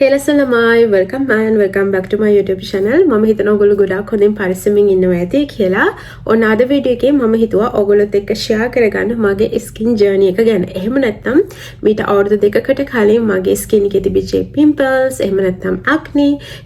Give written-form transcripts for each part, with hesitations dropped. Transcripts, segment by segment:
හෙලසලමයි welcome and welcome back to my YouTube channel. මම හිතනවා ඔයගොල්ලෝ ගොඩාක් හොඳින් පරිස්සමින් ඉන්නවා ඇති කියලා. ඔන්න අද වීඩියෝ එකේ මම හිතුවා ඔයගොල්ලොත් එක්ක share කරගන්න මගේ skin journey එක ගැන. එහෙම නැත්නම් මීට අවුරුදු දෙකකට කලින් මගේ skin එකේ තිබිච්ච pimples, එහෙම නැත්නම් acne,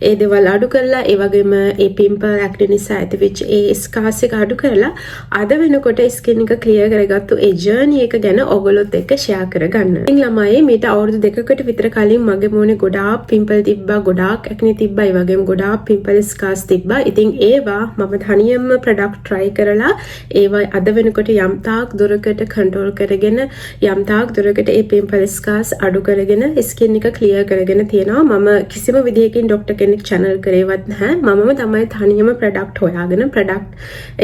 ඒ දේවල් අඩු කරලා ඒ වගේම ඒ pimple acne නිසා ඇතිවෙච්ච ඒ scars එක අඩු කරලා අද වෙනකොට skin එක clear කරගත්තු ඒ journey එක ගැන ඔයගොල්ලොත් එක්ක share කරගන්න. ඉතින් ළමයි මීට අවුරුදු දෙකකට විතර කලින් මගේ මොනේ ගොඩාක් පිම්පල් තිබ්බා, ගොඩාක් ඇක්නි තිබ්බා, ඒ වගේම ගොඩාක් පිම්පල් ස්කාර්ස් තිබ්බා. ඉතින් ඒවා මම තනියම ප්‍රොඩක්ට් try කරලා ඒවා අද වෙනකොට යම් තාක් දුරකට කන්ට්‍රෝල් කරගෙන යම් තාක් දුරකට ඒ පිම්පල් ස්කාර්ස් අඩු කරගෙන ස්කින් එක ක්ලියර් කරගෙන තියෙනවා. මම කිසිම විදිහකින් ડોක්ටර් කෙනෙක් channel කරේවත් නැහැ. මමම තමයි තනියම ප්‍රොඩක්ට් හොයාගෙන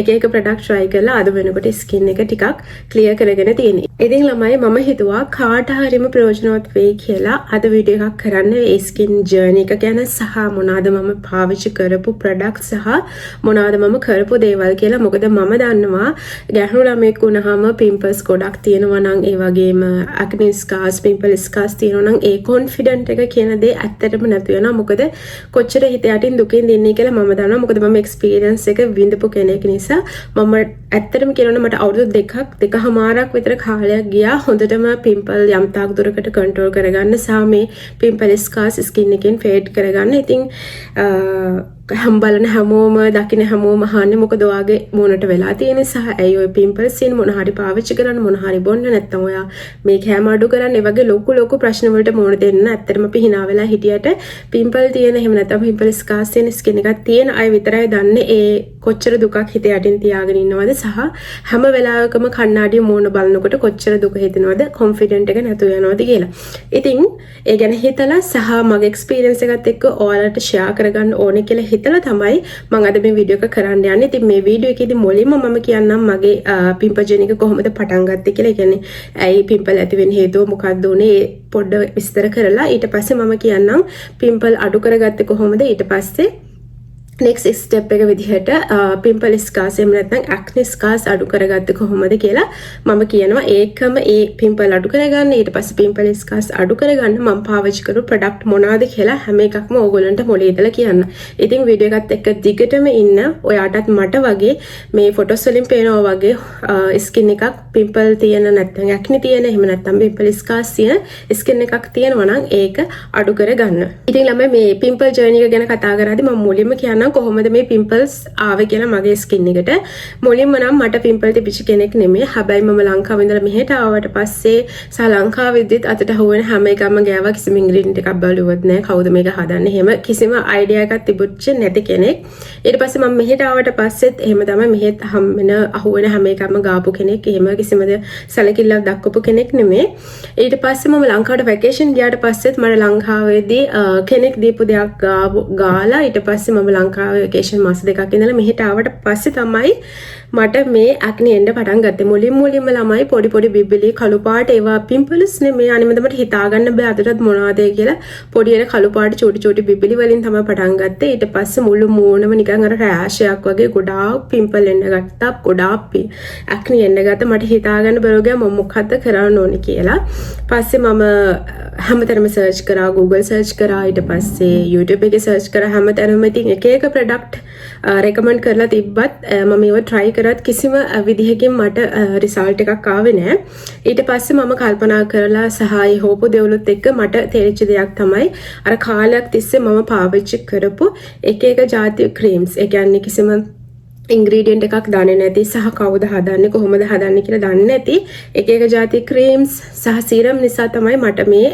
එක ප්‍රොඩක්ට් try කරලා අද වෙනකොට ස්කින් එක ටිකක් ක්ලියර් කරගෙන තියෙන්නේ. ඉතින් ළමයි මම හිතුවා කාට හරිම ප්‍රයෝජනවත් වෙයි කියලා අද වීඩියෝ එකක් කරන්න ඒ ස්කින් ජර්නි එක ගැන සහ මොනවාද මම පාවිච්චි කරපු ප්‍රොඩක්ට් සහ මොනවාද මම කරපු දේවල් කියලා. මොකද මම දන්නවා ගැහණු ළමෙක් වුණාම පිම්පල්ස් ගොඩක් තියෙනවා නම් ඒ වගේම ඇක්නි ස්කාර්ස්, පිම්පල් ස්කාර්ස් තියෙනවා නම් ඒ කොන්ෆිඩන්ට් එක කියන දේ ඇත්තටම නැතු වෙනවා. මොකද කොච්චර හිත යටින් දුකින් දින්නේ කියලා මම දන්නවා. මොකද මම එක්ස්පීරියන්ස් එක විඳපු කෙනෙක් නිසා මම ඇත්තටම කියනවා මට අවුරුදු දෙකමාරක් විතර කාලයක් ගියා හොඳටම පිම්පල් යම් තාක් දුරකට කන්ට්‍රෝල් කරගන්න සහ මේ පිම්පල් ස්කාර්ස් ස්කින් එකෙන් ෆේඩ් කරගන්න. ඉතින් බලන හැමෝම දකින්න හැමෝම අහන්නේ මොකද ඔයාගේ මොනට වෙලා තියෙන සහ ඇයි ඔය පිම්පල්ස් ඉන්න මොන හරි පාවිච්චි කරන්න මොන හරි බොන්න නැත්නම් ඔයා මේ කැම අඩු කරන්න ඒ වගේ ලොකු ප්‍රශ්න වලට මොන දෙන්න. ඇත්තටම අපි hina වෙලා හිටියට පිම්පල් තියෙන එහෙම නැත්නම් පිම්පල් ස්කාර්ස් තියෙන ස්කින් එකක් තියෙන අය විතරයි දන්නේ ඒ කොච්චර දුකක් හිත යටින් තියාගෙන ඉන්නවද සහ හැම වෙලාවකම කණ්ණාඩිය මූණ බලනකොට කොච්චර දුක හිතෙනවද, කොන්ෆිඩන්ට් එක නැතු වෙනවද කියලා. ඉතින් ඒ ගැන හිතලා සහ මගේ එක්ස්පීරියන්ස් එකත් එක්ක ඔයාලට ෂෙයා කරගන්න ඕනේ කියලා හිතලා තමයි මම අද මේ වීඩියෝ එක කරන්න යන්නේ. ඉතින් මේ වීඩියෝ එකේදී මුලින්ම මම කියන්නම් මගේ පිම්පල් ජර්නි එක කොහොමද පටන් ගත්තේ කියලා. ඒ කියන්නේ ඇයි පිම්පල් ඇති වෙන්න හේතුව මොකක්ද උනේ පොඩ්ඩ විස්තර කරලා ඊට පස්සේ මම කියන්නම් පිම්පල් අඩු කරගත්තේ කොහොමද. ඊට පස්සේ next step එක විදිහට pimple scars එහෙම නැත්නම් acne scars අඩු කරගත්තේ කොහොමද කියලා මම කියනවා. ඒකම ඒ pimple අඩු කරගන්න ඊට පස්සේ pimple scars අඩු කරගන්න මම පාවිච්චි කරපු product මොනවාද කියලා හැම එකක්ම ඕගොල්ලන්ට මොලේ ඉඳලා කියන්න. ඉතින් වීඩියෝ එකත් එක්ක දිගටම ඉන්න. ඔයාටත් මට වගේ මේ ෆොටෝස් වලින් පේනවා වගේ skin එකක් pimple තියෙන නැත්නම් acne තියෙන එහෙම නැත්නම් pimple scars තියෙන skin එකක් තියෙනවා නම් ඒක අඩු කරගන්න. ඉතින් ළමයි මේ pimple journey එක ගැන කතා කරද්දී මම මුලින්ම කියන්නම් කොහොමද මේ පිම්පල්ස් ආවේ කියලා මගේ ස්කින් එකට. මුලින්ම නම් මට පිම්පල් තිබිච්ච කෙනෙක් නෙමෙයි. හැබැයි මම ලංකාවේ ඉඳලා මෙහෙට ආවට පස්සේ සහ ලංකාවේදීත් අතට හුවෙන හැම එකම ගෑවා. කිසිම ඉන්ග්‍රීඩියන්ට් එකක් බලුවත් නැහැ. කවුද මේක හදන්නේ? එහෙම කිසිම අයිඩියා එකක් තිබුච්ච නැති කෙනෙක්. ඊට පස්සේ මම මෙහෙට ආවට පස්සෙත් එහෙම තමයි මෙහෙත් හම්බෙන අහුවෙන හැම එකම ගාපු කෙනෙක්. එහෙම කිසිම සැලකිල්ලක් දක්වපු කෙනෙක් නෙමෙයි. ඊට පස්සේ මම ලංකාවට වැකේෂන් ගියාට පස්සෙත් මට ලංකාවේදී කෙනෙක් දීපු දෙයක් ගාලා ඊට පස්සේ මම ලංකාවේ වෙකේෂන් මාස දෙකක් ඉඳලා මෙහෙට ආවට පස්සේ තමයි මට මේ ඇක්නි එන්න පටන් ගත්තේ. මුලින්ම ළමයි පොඩි බිබිලි කළු පාට ඒවා පිම්පල්ස් නෙමෙයි. අනිමද මට හිතා ගන්න බෑ අදටත් මොනවද කියලා. පොඩි එන කළු පාට චූටි බිබිලි වලින් තමයි පටන් ගත්තේ. ඊට පස්සේ මුළු මූණම නිකන් අර රෑෂ් එකක් වගේ ගොඩාක් පිම්පල් එන්න ගත්තා. ගොඩාක් ඇක්නි එන්න ගත්තා. මට හිතා ගන්න බැරුව ගියා මම මොකද්ද කරන්න ඕනේ කියලා. පස්සේ මම හැමතැනම සර්ච් කරා, Google සර්ච් කරා, ඊට පස්සේ YouTube එකේ සර්ච් කරා. හැමතැනම ඉතින් එක ප්‍රොඩක්ට් රෙකමන්ඩ් කරලා තිබ්බත් මම ඒව try කරත් කිසිම විදිහකින් මට රිසල්ට් එකක් ආවේ නැහැ. ඊට පස්සේ මම කල්පනා කරලා සහ ඒ හොපු දෙවලුත් එක්ක මට තේරිච්ච දෙයක් තමයි අර කාලයක් තිස්සේ මම පාවිච්චි කරපු එක જાති ක්‍රීම්ස්. ඒ කියන්නේ කිසිම ඉන්ග්‍රීඩියන්ට් එකක් දන්නේ නැති සහ කවුද හදන්නේ කොහොමද හදන්නේ කියලා දන්නේ නැති එක જાති ක්‍රීම්ස් සහ සීරම් නිසා තමයි මට මේ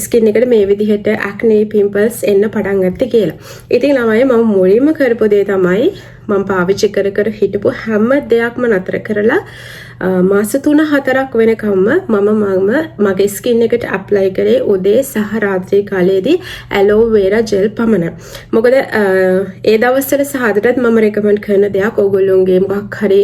ස්කින් එකට මේ විදිහට acne pimples එන්න පටන් ගත්තේ කියලා. ඉතින් ළමයි මම මුලින්ම කරපු දේ තමයි මම පාවිච්චි කර හිටපු හැම දෙයක්ම නතර කරලා මාස 3-4ක් වෙනකම්ම මම මගේ ස්කින් එකට ඇප්ලයි කරේ උදේ සහ රාත්‍රී කාලයේදී ඇලෝ වේරා ජෙල් පමණ. මොකද ඒ දවස්වල සහ අදටත් මම රෙකමන්ඩ් කරන දෙයක් ඕගොල්ලෝගේ මොකක් හරි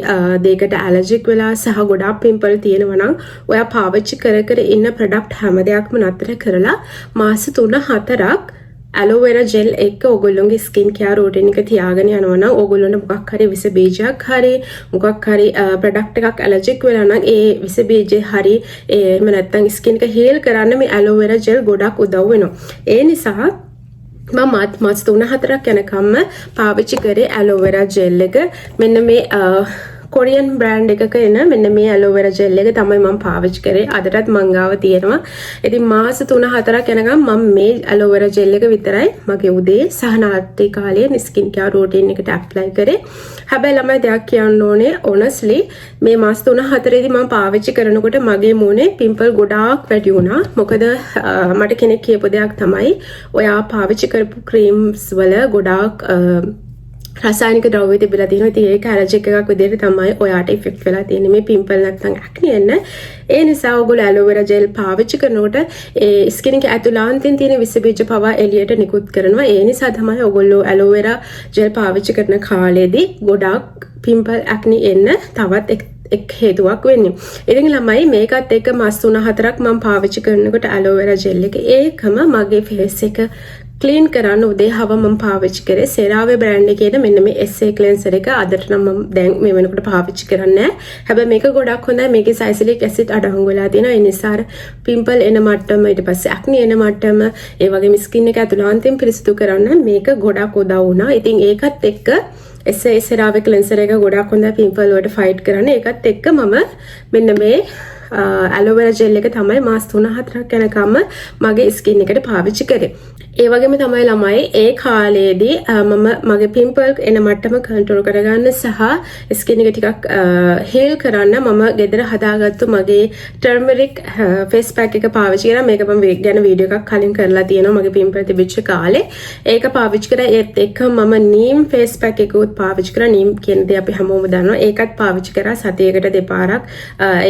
දෙයකට ඇලර්ජික් වෙලා සහ ගොඩාක් පිම්පල් තියෙනවා නම් ඔයා පාවිච්චි කර ඉන්න ප්‍රොඩක්ට් හැම දෙයක්ම නතර කරලා මාස 3-4ක් ඇලෝවෙරා ජෙල් එක්ක ඔයගොල්ලෝගේ ස්කින් කෙයාර් රූටින් එක තියාගෙන යනවා නම් ඔයගොල්ලන්ට මොකක් හරි විස බීජයක් හරි මොකක් හරි ප්‍රොඩක්ට් එකක් ඇලර්ජික් වෙලා නම් ඒ විස බීජේ හරි එහෙම නැත්නම් ස්කින් එක හීල් කරන්න මේ ඇලෝවෙරා ජෙල් ගොඩක් උදව් වෙනවා. ඒ නිසා මමත් මාස 3-4ක් යනකම්ම පාවිච්චි කරේ ඇලෝවෙරා ජෙල් එක. මෙන්න මේ කොරියන් බ්‍රෑන්ඩ් එකක එන මෙන්න මේ ඇලෝවෙරා ජෙල් එක තමයි මම පාවිච්චි කරේ. අදටත් මං ගාව තියෙනවා. ඉතින් මාස 3-4ක් යනකම් මම මේ ඇලෝවෙරා ජෙල් එක විතරයි මගේ උදේ සහ රාත්‍රී කාලයේ ස්කින් කෙයාර් රූටින් එකට ඇප්ලයි කරේ. හැබැයි ළමයි දෙයක් කියන්න ඕනේ honestly මේ මාස 3-4ේදී මම පාවිච්චි කරනකොට මගේ මූණේ පිම්පල් ගොඩාක් වැඩි වුණා. මොකද මට කෙනෙක් කියපු දෙයක් තමයි ඔයා පාවිච්චි කරපු ක්‍රීම්ස් වල ගොඩාක් රසායනික ද්‍රව්‍ය තිබිලා තියෙනවා. ඉතින් ඒක ඇලර්ජික් එකක් විදිහට තමයි ඔයාට ඉෆෙක්ට් වෙලා තියෙන්නේ මේ පිම්පල් නැත්නම් ඇක්නි එන්න. ඒ නිසා ඔයගොල්ලෝ ඇලෝවෙරා ජෙල් පාවිච්චි කරනකොට ඒ ස්කින් එක ඇතුළාන්තයෙන් තියෙන විස බීජ පවා එළියට නිකුත් කරනවා. ඒ නිසා තමයි ඔයගොල්ලෝ ඇලෝවෙරා ජෙල් පාවිච්චි කරන කාලෙදී ගොඩාක් පිම්පල් ඇක්නි එන්න තවත් එක් හේතුවක් වෙන්නේ. ඉතින් ළමයි මේකත් එක්ක මාස 3-4ක් මම පාවිච්චි කරනකොට ඇලෝවෙරා ජෙල් එක ඒකම මගේ ෆේස් එක ක්ලීන් කරන්න උදේ හව මම පාවිච්චි කරේ සෙරාවේ බ්‍රෑන්ඩ් එකේ මෙන්න මේ SA ක්ලෙන්සර් එක. අදට නම් මම දැන් මේ වෙනකොට පාවිච්චි කරන්නේ නැහැ. හැබැයි මේක ගොඩක් හොඳයි. මේකේ සයිසිලික් ඇසිඩ් අඩංගු වෙලා තියෙනවා. ඒ නිසා පිම්පල් එන මට්ටම ඊට පස්සේ ඇක්නි එන මට්ටම ඒ වගේම ස්කින් එක ඇතුළාන්තයෙන් පිරිසිදු කරන්න මේක ගොඩක් උදව් වුණා. ඉතින් ඒකත් එක්ක SA සෙරාවේ ක්ලෙන්සර් එක ගොඩක් හොඳයි පිම්පල් වලට ෆයිට් කරන්න. ඒකත් එක්ක මම මෙන්න මේ ඇලෝවෙරා ජෙල් එක තමයි මාස 3-4ක් යනකම් මගේ ස්කින් එකට පාවිච්චි කරේ. ඒ වගේම තමයි ළමයි ඒ කාලේදී මම මගේ පිම්පල් එන මට්ටම කන්ට්‍රෝල් කරගන්න සහ ස්කින් එක ටිකක් හීල් කරන්න මම ගෙදර හදාගත්තු මගේ ටර්මරික් ෆේස් පැක් එක පාවිච්චි කරා. මේක මම ගැන වීඩියෝ එකක් කලින් කරලා තියෙනවා මගේ පිම්පල් තිබිච්ච කාලේ. ඒක පාවිච්චි කරා. ඒත් එක්ක මම නීම් ෆේස් පැක් එකකුත් පාවිච්චි කරා. නීම් කියන දේ අපි හැමෝම දන්නවා. ඒකත් පාවිච්චි කරා සතියකට දෙපාරක්.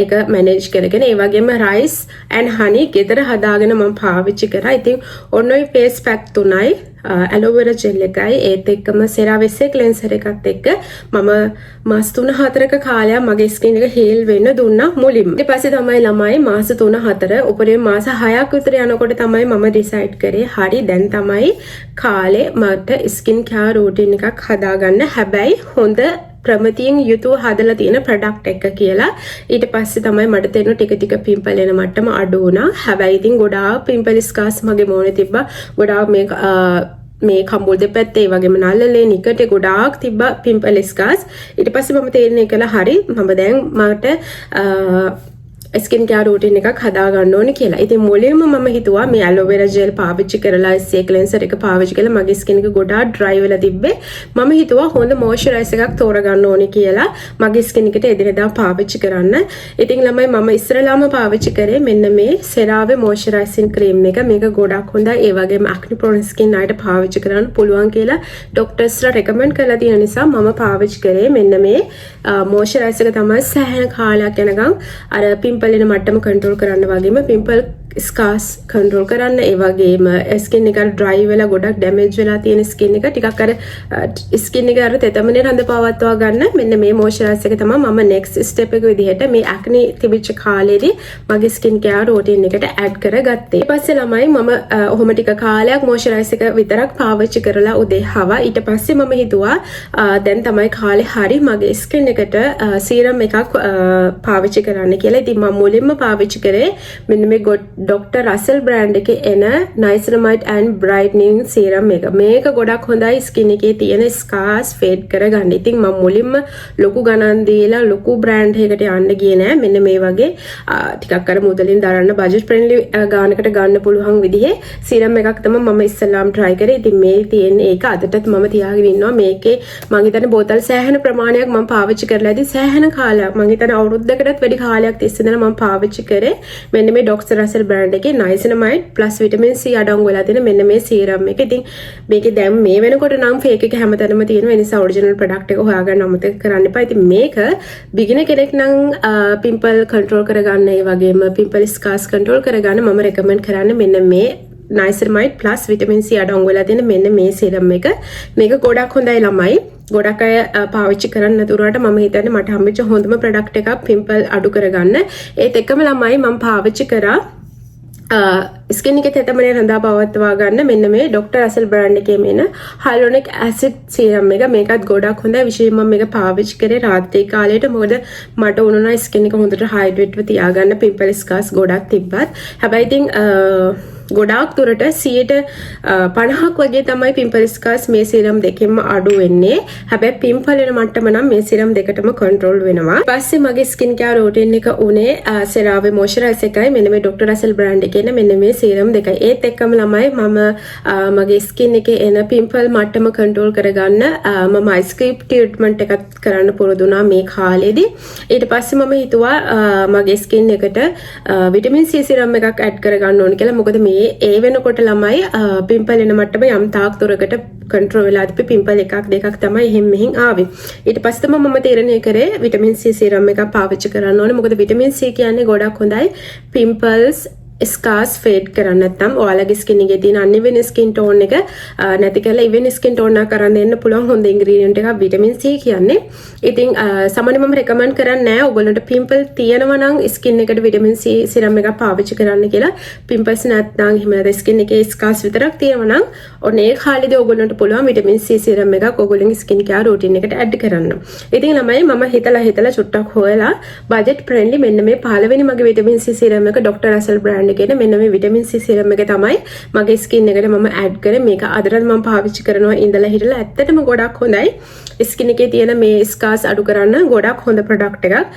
ඒක මැනේජ් කරගෙන ඒ වගේම රයිස් ඇන්ඩ් හනි ගෙදර හදාගෙන මම පාවිච්චි කරා. ඉතින් ඔන්න ඔය ෆේස් පැක් තුනයි ඇලෝවෙරා ජෙල් එකයි ඒත් එක්කම සෙරාවේ SA ක්ලෙන්සර් එකත් එක්ක මම මාස 3-4ක කාලයක් මගේ ස්කින් එක හීල් වෙන්න දුන්නා මුලින්ම. ඊට පස්සේ තමයි ළමයි මාස 3-4 උපරිම මාස 6ක් විතර යනකොට තමයි මම ඩිසයිඩ් කරේ හරි දැන් තමයි කාලේ මට ස්කින් කෙයාර් රූටින් එකක් හදාගන්න. හැබැයි හොඳ ප්‍රමිතියෙන් යුතුව හදලා තියෙන ප්‍රොඩක්ට් එක කියලා. ඊට පස්සේ තමයි මට තේරෙන ටික පිම්පල් එන මට්ටම අඩු වුණා. හැබැයි ඉතින් ගොඩාක් පිම්පල් ස්කාර්ස් මගේ මූණේ තිබ්බා. ගොඩාක් මේ කම්බුල් දෙපැත්තේ ඒ වගේම නළලේ නිකටේ ගොඩාක් තිබ්බා පිම්පල් ස්කාර්ස්. ඊට පස්සේ මම තේරෙන්නේ කළා හරි මම දැන් මට ස්කින් කෙයාර් රූටින් එකක් හදා ගන්න ඕනේ කියලා. ඉතින් මුලින්ම මම හිතුවා මේ ඇලෝවෙරා ජෙල් පාවිච්චි කරලා SA ක්ලෙන්සර් එක පාවිච්චි කළා මගේ ස්කින් එක ගොඩාක් ඩ්‍රයි වෙලා තිබ්බේ. මම හිතුවා හොඳ මොයිස්චරයිසර් එකක් තෝරගන්න ඕනේ කියලා මගේ ස්කින් එකට එදිනෙදා පාවිච්චි කරන්න. ඉතින් ළමයි මම ඉස්සරලාම පාවිච්චි කරේ මෙන්න මේ සෙරාවේ මොයිස්චරයිසින් ක්‍රීම් එක. මේක ගොඩක් හොඳයි. ඒ වගේම ඇක්නි ප්‍රෝන් ස්කින් අයට පාවිච්චි කරන්න පුළුවන් කියලා ડોක්ටර්ස්ලා රෙකමන්ඩ් කරලා තියෙන නිසා මම පාවිච්චි කරේ මෙන්න මේ මොයිස්චරයිසර් එක තමයි සෑහෙන කාලයක් යනකම් අර පිම්පල් එන මට්ටම කන්ට්‍රෝල් කරන්න වගේම පිම්පල් ස්කාර්ස් කන්ට්‍රෝල් කරන්න ඒ වගේම ස්කින් එක ඩ්‍රයි වෙලා ගොඩක් ඩැමේජ් වෙලා තියෙන ස්කින් එක ටිකක් අර ස්කින් එක අර තෙතමනේ රඳ පවත්වා ගන්න මෙන්න මේ මොයිස්චරයිසර් එක තමයි මම නෙක්ස්ට් ස්ටෙප් එක විදිහට මේ ඇක්නි තිබිච්ච කාලේදී මගේ ස්කින් කෙයාර් රූටින් එකට ඇඩ් කරගත්තේ. ඊට පස්සේ ළමයි මම ඔහොම ටික කාලයක් මොයිස්චරයිසර් එක විතරක් පාවිච්චි කරලා උදේ හවා ඊට පස්සේ මම හිතුවා දැන් තමයි කාලේ හරි මගේ ස්කින් එකට සීරම් එකක් පාවිච්චි කරන්න කියලා. ඉතින් මම මුලින්ම පාවිච්චි කරේ මෙන්න මේ ඩොක්ටර් රසල් බ්‍රෑන්ඩ් එකේ එන නයිසිනමයිඩ් ඇන්ඩ් බ්‍රයිට්නින් සීරම් එක. මේක ගොඩක් හොඳයි ස්කින් එකේ තියෙන ස්කාර්ස් ෆේඩ් කරගන්න. ඉතින් මම මුලින්ම ලොකු ගණන් දීලා ලොකු බ්‍රෑන්ඩ් එකකට යන්න ගියේ නෑ. මෙන්න මේ වගේ ටිකක් අර මුදලින් දරන්න බජට් ෆ්‍රෙන්ඩ්ලි ගානකට ගන්න පුළුවන් විදිහේ සීරම් එකක් තමයි මම ඉස්සෙල්ලාම try කරේ. ඉතින් මේ තියෙන ඒක අදටත් මම තියාගෙන ඉන්නවා. මේකේ මම හිතන්නේ බෝතල් සෑහෙන ප්‍රමාණයක් මම පාවිච්චි කරලා ඉතින් සෑහෙන කාලයක් මම හිතන්නේ අවුරුද්දකටත් වැඩි කාලයක් තිස්සේ ඉඳලා මම පාවිච්චි කරේ මෙන්න මේ ඩොක්ටර් රසල් බ්‍රෑන්ඩ් එකේ නයිසිනමයිඩ් ප්ලස් විටමින් C අඩංගු වෙලා තියෙන මෙන්න මේ සීරම් එක. ඉතින් මේකේ දැන් මේ වෙනකොට නම් ෆේක් එක හැමතැනම තියෙනවා. ඒ නිසා ඔරිජිනල් ප්‍රොඩක්ට් එක හොයාගන්න අමතක කරන්න එපා. ඉතින් මේක බිගිනර් කෙනෙක් නම් පිම්පල් කන්ට්‍රෝල් කරගන්න ඒ වගේම පිම්පල් ස්කාර්ස් කන්ට්‍රෝල් කරගන්න මම රෙකමන්ඩ් කරන්නේ මෙන්න මේ නයිසිනමයිඩ් ප්ලස් විටමින් C අඩංගු වෙලා තියෙන මෙන්න මේ සීරම් එක. මේක ගොඩක් හොඳයි ළමයි. ගොඩක් අය පාවිච්චි කරන්න නැතුණාට මම හිතන්නේ මට හම්බෙච්ච හොඳම ප්‍රොඩක්ට් එකක් පිම්පල් අඩු කරගන්න. ඒත් එකම ළමයි මම පාවිච්චි කරා ස්කින් එකේ තෙතමනේ රඳා පවත්වා ගන්න මෙන්න මේ ඩොක්ටර් රසල් බ්‍රෑන්ඩ් එකේ මේන හයිලුරොනික් ඇසිඩ් සීරම් එක මේකත් ගොඩක් හොඳයි. විශේෂයෙන්ම මම මේක පාවිච්චි කරේ රාත්‍රී කාලේට. මොකද මට උනුනා ස්කින් එක හොඳට හයිඩ්‍රේට්ව තියාගන්න පිම්පල් ස්කාර්ස් ගොඩක් තිබ්බත්. හැබැයි ඉතින් ගොඩාක් දුරට 50ක් වගේ තමයි පිම්පල් ස්කාර්ස් මේ සීරම් දෙකෙන්ම අඩු වෙන්නේ. හැබැයි පිම්පල් වෙන මට්ටම නම් මේ සීරම් දෙකටම කන්ට්‍රෝල් වෙනවා. ඊපස්සේ මගේ ස්කින් කෙයාර් රූටින් එක උනේ සෙරාවේ මොයිස්චරයිස් එකයි මෙන්න මේ ඩොක්ටර් රසල් බ්‍රෑන්ඩ් එකේ මෙන්න මේ සීරම් දෙකයි. ඒත් එක්කම ළමයි මම මගේ ස්කින් එකේ එන පිම්පල් මට්ටම කන්ට්‍රෝල් කරගන්න මම අයිස් ක්‍රීම් ට්‍රීට්මන්ට් එකක් කරන්න පුරුදු වුණා මේ කාලේදී. ඊට පස්සේ මම හිතුවා මගේ ස්කින් එකට විටමින් C සීරම් එකක් ඇඩ් කරගන්න ඕන කියලා. මොකද මේ ඒ වෙනකොට ළමයි පිම්පල් එන මට්ටම යම් තාක් දුරකට කන්ට්‍රෝල් වෙලා තිබ්බේ. පිම්පල් එකක් දෙකක් තමයි එහෙම මෙහෙන් ආවේ. ඊට පස්සේ තමයි මම තීරණය කරේ විටමින් C සීරම් එකක් පාවිච්චි කරන්න ඕනේ. මොකද විටමින් C කියන්නේ ගොඩක් හොඳයි පිම්පල්ස් ස්කාර්ස් ෆේඩ් කරන්න. නැත්නම් ඔයාලගේ ස්කින් එකේ තියෙන අන්ඉවන් ස්කින් ටෝන් එක නැති කරලා ඉවන් ස්කින් ටෝන් එකක් කරන් දෙන්න පුළුවන් හොඳ ඉන්ග්‍රීඩියන්ට් එකක් විටමින් C කියන්නේ. ඉතින් සාමාන්‍යයෙන් මම රෙකමන්ඩ් කරන්නේ නැහැ ඔයගොල්ලන්ට පිම්පල් තියෙනවා නම් ස්කින් එකට විටමින් C සිරම් එකක් පාවිච්චි කරන්න කියලා. පිම්පල්ස් නැත්නම් එහෙම නැත්නම් ස්කින් එකේ ස්කාර්ස් විතරක් තියෙනවා නම් ඔන්න ඒ කාලේදී ඔයගොල්ලන්ට පුළුවන් විටමින් C සිරම් එකක් ඔයගොල්ලන්ගේ ස්කින් කෙයාර් රූටින් එකට ඇඩ් කරන්න. ඉතින් ළමයි මම හිතලා චුට්ටක් හොයලා බජට් ෆ්‍රෙන්ඩ්ලි මෙන්න මේ පළවෙනි මගේ විටමින් C සිරම් එක ඩොක්ටර් රසල් බ්‍රෑන්ඩ් කියන මෙන්න මේ විටමින් C සිරම් එක තමයි මගේ ස්කින් එකට මම ඇඩ් කරේ. මේක අදටත් මම පාවිච්චි කරනවා ඉඳලා හිටලා. ඇත්තටම ගොඩක් හොඳයි. ස්කින් එකේ තියෙන මේ ස්කාර්ස් අඩු කරන්න ගොඩක් හොඳ ප්‍රොඩක්ට් එකක්.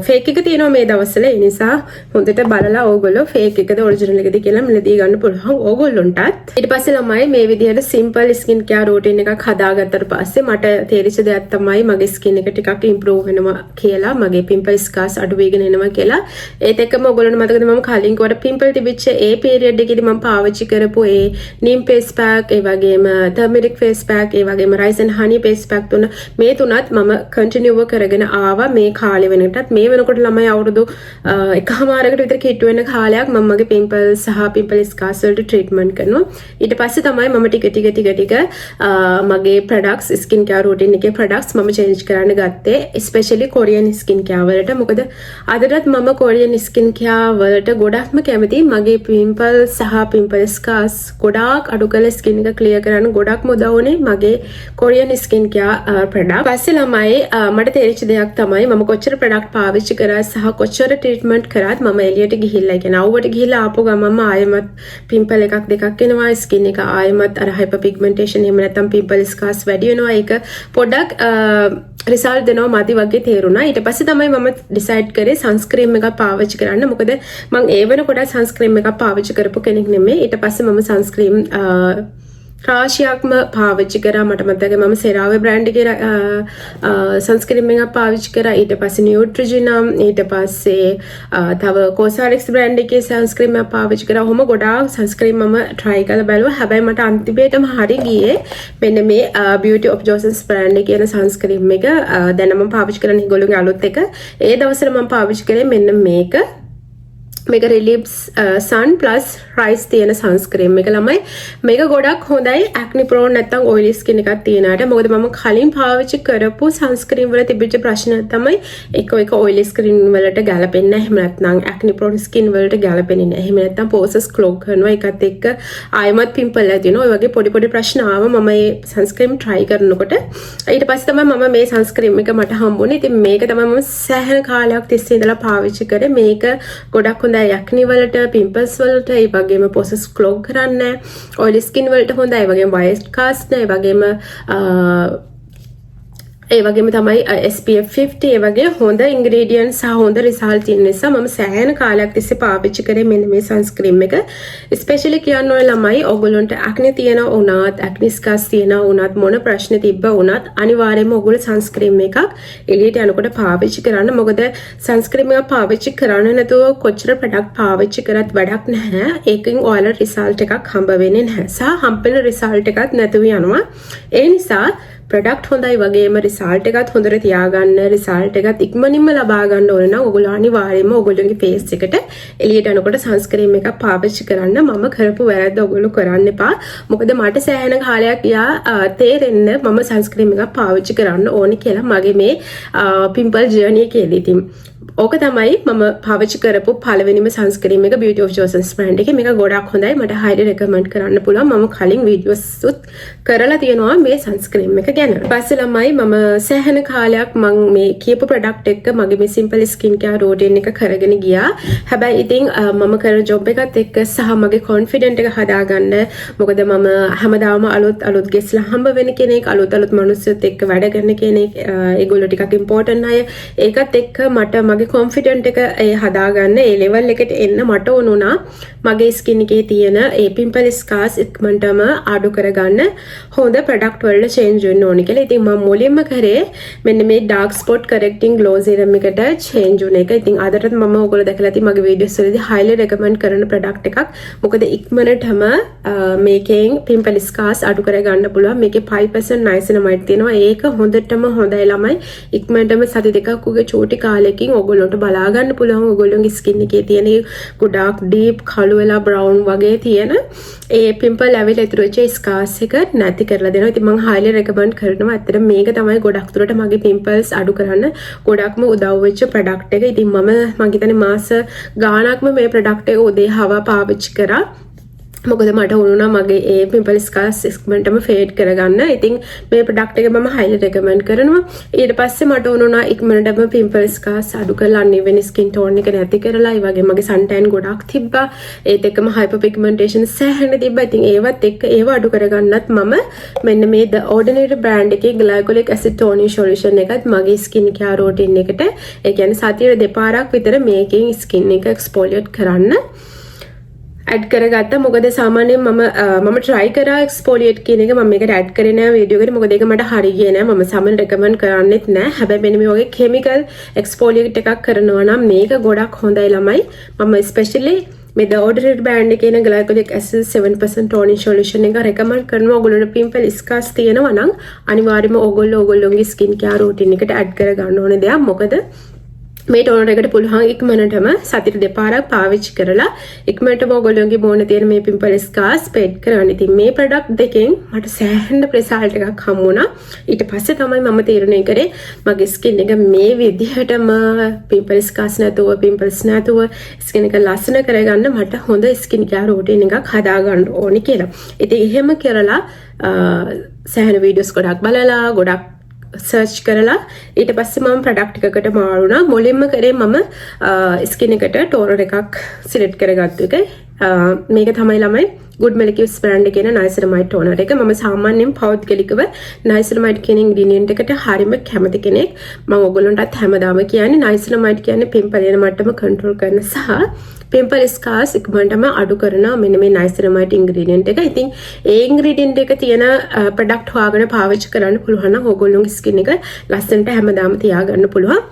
ෆේක් එක තියෙනවා මේ දවස්වල. ඒ නිසා හොඳට බලලා ඕගොල්ලෝ ෆේක් එකද ඔරිජිනල් එකද කියලා මිලදී ගන්න පුළුවන් ඕගොල්ලොන්ටත්. ඊට පස්සේ ළමයි මේ විදිහට සිම්පල් ස්කින් කෙයාර් රූටින් එකක් හදාගත්තට පස්සේ මට තේරිච්ච දෙයක් තමයි මගේ ස්කින් එක ටිකක් ඉම්ප්‍රූව් වෙනවා කියලා. මගේ පිම්පල් ස්කාර්ස් අඩු වෙගෙන එනවා කියලා. ඒත් එක්කම ඔයගොල්ලන්ට මතකද මම කලින් කිව්වට පිම්පල් තිබිච්ච ඒ පීරියඩ් එකේදී මම පාවිච්චි කරපු ඒ නීම් ෆේස් පැක්, ඒ වගේම ටර්මරික් ෆේස් පැක්, ඒ වගේම රයිස් ඇන්ඩ් හනි ෆේස් පැක් තුන මේ තුනත් මම කන්ටිනියුව කරගෙන ආවා මේ කාලෙ වෙනකටත්. මේ වෙනකොට ළමයි අවුරුදු එකහමාරකට විතර කිට්ටු වෙන කාලයක් මම මගේ පිම්පල් සහ පිම්පල් ස්කාර්ස් වලට ට්‍රීට්මන්ට් කරනවා. ඊට පස්සේ තමයි මම ටික මගේ ප්‍රොඩක්ට්ස් ස්කින් කෙයාර් රූටින් එකේ ප්‍රොඩක්ට්ස් මම චේන්ජ් කරන්න ගත්තේ. ස්පෙෂලි කොරියන් ස්කින් කෙයාර් වලට. මොකද අදටත් මම කොරියන් ස්කින් කෙයාර් වලට ගොඩක්ම කැමතියි. මගේ පිම්පල් සහ පිම්පල් ස්කාර්ස් ගොඩාක් අඩු කරලා ස්කින් එක ක්ලියර් කරන්න ගොඩක්ම උදව් වුණේ මගේ කොරියන් ස්කින් කෙයාර් ප්‍රොඩක්ට්. පස්සේ ළමයි මට තේරිච්ච දෙයක් තමයි මම කොච්චර ප්‍රොඩක්ට් පාවිච්චි කරා සහ කොච්චර ට්‍රීට්මන්ට් කරාත් මම එළියට ගිහිල්ලා කියන්නේ අවුවට ගිහිල්ලා ආපු ගමන්ම ආයෙමත් පිම්පල් එකක් දෙකක් එනවා. ස්කින් එක ආයෙමත් අර හයිපර් පිග්මන්ටේෂන් එහෙම නැත්නම් පිම්පල් ස්කාර්ස් වැඩි වෙනවා. ඒක පොඩ්ඩක් රිසල්ට් දෙනවා මදි වගේ තේරුණා. ඊට පස්සේ තමයි මම ඩිසයිඩ් කරේ සන්ස්ක්‍රීම් එකක් පාවිච්චි කරන්න. මොකද මම ඒ වෙනකොට සන්ස්ක්‍රීම් එකක් පාවිච්චි කරපු කෙනෙක් නෙමෙයි. ඊට පස්සේ මම සන්ස්ක්‍රීම් රාශියක්ම පාවිච්චි කරා. මට මතකයි මම සෙරාවේ බ්‍රෑන්ඩ් එකේ සන්ස්ක්‍රීම් එකක් පාවිච්චි කරා. ඊට පස්සේ නියුට්‍රිජිනා, ඊට පස්සේ තව කොසාරික්ස් බ්‍රෑන්ඩ් එකේ සන්ස්ක්‍රීම් එකක් පාවිච්චි කරා. ඔහොම ගොඩාක් සන්ස්ක්‍රීම් මම try කරලා බැලුවා. හැබැයි මට අන්තිමේටම හරි ගියේ මෙන්න මේ Beauty of Joseph's බ්‍රෑන්ඩ් එකේ කියන සන්ස්ක්‍රීම් එක. දැන් මම පාවිච්චි කරන ඒගොල්ලෝගේ අලුත් එක. ඒ දවස්වල මම පාවිච්චි කරේ මෙන්න මේක. මේක රිලිප්ස් සන් ප්ලස් රයිස් තියෙන සන්ස්ක්‍රීම් එක. ළමයි මේක ගොඩක් හොඳයි ඇක්නි ප්‍රෝන් නැත්නම් ඔයිලි ස්කින් එකක් තියෙන අයට. මොකද මම කලින් පාවිච්චි කරපු සන්ස්ක්‍රීම් වල තිබිච්ච ප්‍රශ්න තමයි එක ඔයිලි ස්කින් වලට ගැලපෙන්නේ නැහැ. එහෙම නැත්නම් ඇක්නි ප්‍රෝන් ස්කින් වලට ගැලපෙන්නේ නැහැ. එහෙම නැත්නම් පෝසස් ක්ලොග් කරනවා. ඒකත් එක්ක ආයෙමත් පිම්පල් ඇති වෙනවා. ඔය වගේ පොඩි ප්‍රශ්න ආව මම මේ සන්ස්ක්‍රීම් try කරනකොට. ඊට පස්සේ තමයි මම මේ සන්ස්ක්‍රීම් එක මට හම්බුනේ. ඉතින් මේක තමයි මම සෑහෙන කාලයක් තිස්සේ ඉඳලා පාවිච්චි කරේ. මේක ගොඩක් ඇක්නි වලට, පිම්පල්ස් වලට, ඒ වගේම පොසස් ක්ලොග් කරන්න, ඔයිලි ස්කින් වලට හොඳයි. ඒ වගේම වයිට් කාස්ට්, ඒ වගේම ඒ වගේම තමයි SPF 50 ඒ වගේ හොඳ ඉන්ග්‍රීඩියන්ට්ස් සහ හොඳ රිසල්ට් තියෙන නිසා මම සෑහෙන කාලයක් තිස්සේ පාවිච්චි කරේ මෙන්න මේ සන්ස්ක්‍රීම් එක. ස්පෙෂලි කියන්න ඕනේ ළමයි ඔයගොල්ලන්ට ඇක්නි තියෙන උනාත්, ඇක්නි ස්කාර්ස් තියෙන උනාත්, මොන ප්‍රශ්න තිබ්බ උනාත් අනිවාර්යයෙන්ම ඔයගොල්ලෝ සන්ස්ක්‍රීම් එකක් එළියට යනකොට පාවිච්චි කරන්න. මොකද සන්ස්ක්‍රීම් එක පාවිච්චි කරන්න නැතුව කොච්චර ප්‍රොඩක්ට් පාවිච්චි කරත් වැඩක් නැහැ. ඒකෙන් ඔයාලට රිසල්ට් එකක් හම්බ වෙන්නේ නැහැ. සහ හම්බෙන රිසල්ට් එකක් නැතුව යනවා. ඒ නිසා ප්‍රොඩක්ට් හොඳයි වගේම රිසල්ට් එකත් හොඳට තියාගන්න, රිසල්ට් එකත් ඉක්මනින්ම ලබා ගන්න ඕන නම් ඔයගොල්ලෝ අනිවාර්යයෙන්ම ඔයගොල්ලෝගේ ෆේස් එකට එළියට යනකොට සන්ස්ක්‍රීම් එකක් පාවිච්චි කරන්න. මම කරපු වැරද්ද ඔයගොල්ලෝ කරන්න එපා. මොකද මට සෑහෙන කාලයක් තේරෙන්න මම සන්ස්ක්‍රීම් එකක් පාවිච්චි කරන්න ඕනේ කියලා මගේ මේ පිම්පල් ජර්නි එකේදී. ඉතින් ඕක තමයි මම පාවිච්චි කරපු පළවෙනිම සන්ස්ක්‍රීන් එක Beauty of Joseon's brand එකේ. මේක ගොඩක් හොඳයි. මට highly recommend කරන්න පුළුවන්. මම කලින් videos උත් කරලා තියෙනවා මේ සන්ස්ක්‍රීන් එක ගැන. ඊපස්සේ ළමයි මම සෑහෙන කාලයක් මම මේ කියපු product එක මගේ මේ simple skin care routine එක කරගෙන ගියා. හැබැයි ඉතින් මම කරන job එකත් එක්ක සහ මගේ confident එක හදාගන්න මොකද මම හැමදාම අලුත් ගෙස්ලා හම්බ වෙන කෙනෙක්, අලුත් මිනිස්සුත් එක්ක වැඩ කරන කෙනෙක්, ඒගොල්ලෝ ටිකක් important අය. ඒකත් එක්ක මට මගේ කොන්ෆිඩන්ට් එක හදාගන්න ඒ ලෙවල් එකට එන්න මට උනුණා මගේ ස්කින් එකේ තියෙන ඒ පිම්පල් ස්කාර්ස් ඉක්මනටම අඩු කරගන්න හොඳ ප්‍රොඩක්ට් වලට චේන්ජ් වෙන්න ඕනේ කියලා. ඉතින් මම මුලින්ම කරේ මෙන්න මේ ඩාර්ක් ස්පොට් කරෙක්ටිං ග්ලෝ සීරම් එකට චේන්ජ් වුණ එක. ඉතින් අදටත් මම ඔයගොල්ලෝ දැකලා ඇති මගේ වීඩියෝස් වලදී highly recommend කරන ප්‍රොඩක්ට් එකක්. මොකද ඉක්මනටම මේකෙන් පිම්පල් ස්කාර්ස් අඩු කරගන්න පුළුවන්. මේකේ 5% niacinamide තියෙනවා. ඒක හොඳටම හොඳයි ළමයි. ඉක්මනටම සති දෙකක් උගේ චූටි කාලෙකින් ඔයගොල්ලන්ට බලා ගන්න පුළුවන් ඔයගොල්ලෝගේ ස්කින් එකේ තියෙන ගොඩාක් ඩීප් කළු වෙලා බ්‍රවුන් වගේ තියෙන ඒ පිම්පල් ඇවිල්ලා ඉතුරු වෙච්ච ස්කාර්ස් එක නැති කරලා දෙනවා. ඉතින් මම highly recommend කරනවා. ඇත්තට මේක තමයි ගොඩක් දුරට මගේ පිම්පල්ස් අඩු කරන්න ගොඩක්ම උදව් වෙච්ච ප්‍රොඩක්ට් එක. ඉතින් මම හිතන්නේ මාස ගාණක්ම මේ ප්‍රොඩක්ට් එක උදේ හවා පාවිච්චි කරා. මොකද මට වුණා මගේ ඒ පිම්පල් ස්කාර්ස් ඉක්මනටම ෆේඩ් කරගන්න. ඉතින් මේ ප්‍රොඩක්ට් එක මම highly recommend කරනවා. ඊට පස්සේ මට වුණා ඉක්මනටම පිම්පල් ස්කාර්ස් අඩු කරලා uneven skin tone එක නැති කරලා ඒ වගේ මගේ sun tan ගොඩක් තිබ්බා. ඒත් එක්කම hyper pigmentation සෑහෙන තිබ්බා. ඉතින් ඒවත් එක්ක ඒව අඩු කරගන්නත් මම මෙන්න මේ The Ordinary brand එකේ glycolic acid toning solution එකත් මගේ skin care routine එකට ඒ කියන්නේ සතියේ දෙපාරක් විතර මේකෙන් skin එක exfoliate කරන්න ඇඩ් කරගත්තා. මොකද සාමාන්‍යයෙන් මම try කරා exfoliate කියන එක මම මේකට ඇඩ් කරේ නෑ වීඩියෝ එකට. මොකද ඒක මට හරි ගියේ නෑ. මම සාමාන්‍යයෙන් recommend කරන්නෙත් නෑ. හැබැයි මෙන්න මේ වගේ chemical exfoliate එකක් කරනවා නම් මේක ගොඩක් හොඳයි ළමයි. මම especially මේ The Ordinary brand එකේ තියෙන glycolic acid 7% toning solution එක recommend කරනවා. ඔයගොල්ලෝට pimple scars තියෙනවා නම් අනිවාර්යයෙන්ම ඔයගොල්ලෝගේ skin care routine එකට ඇඩ් කර ගන්න ඕනේ දෙයක්. මොකද මේ ටෝනර් එකට පුළුවන් ඉක්මනටම සතියට දෙපාරක් පාවිච්චි කරලා ඉක්මනටම ඔයගොල්ලෝගේ මොන තියෙන මේ පිම්පල් ස්කාර්ස් ස්පෙඩ් කරන්න. ඉතින් මේ ප්‍රොඩක්ට් දෙකෙන් මට සෑහෙන රිසල්ට් එකක් හම්බුණා. ඊට පස්සේ තමයි මම තීරණය කරේ මගේ ස්කින් එක මේ විදිහටම පිම්පල් ස්කාර්ස් නැතුව පිම්පල්ස් නැතුව ස්කින් එක ලස්සන කරගන්න මට හොඳ ස්කින් කෙයාර් රූටින් එකක් හදාගන්න ඕනි කියලා. ඉතින් එහෙම කරලා සෑහෙන වීඩියෝස් ගොඩක් බලලා ගොඩක් සර්ච් කරලා ඊට පස්සේ මම ප්‍රොඩක්ට් එකකට මාරුණා. මුලින්ම කරේ මම ස්කින් එකට ටෝනර් එකක් සිලෙක්ට් කරගත්තු එක. මේක තමයි ළමයි Good Molecules brand එකේ niacinamide toner එක. මම සාමාන්‍යයෙන් පෞද්ගලිකව niacinamide කියන ingredient එකට හරිම කැමති කෙනෙක්. මම ඔයගොල්ලන්ටත් හැමදාම කියන්නේ niacinamide කියන්නේ පිම්පල් යන මට්ටම control කරන සහ පිම්පල් ස්කාර්ස් ඉක්මනටම අඩු කරන මෙන්න මේ niacinamide ingredient එක. ඉතින් ඒ ingredient එක තියෙන product හොයාගෙන පාවිච්චි කරන්න පුළුවන් නම් ඔයගොල්ලෝගේ skin එක ලස්සනට හැමදාම තියාගන්න පුළුවන්.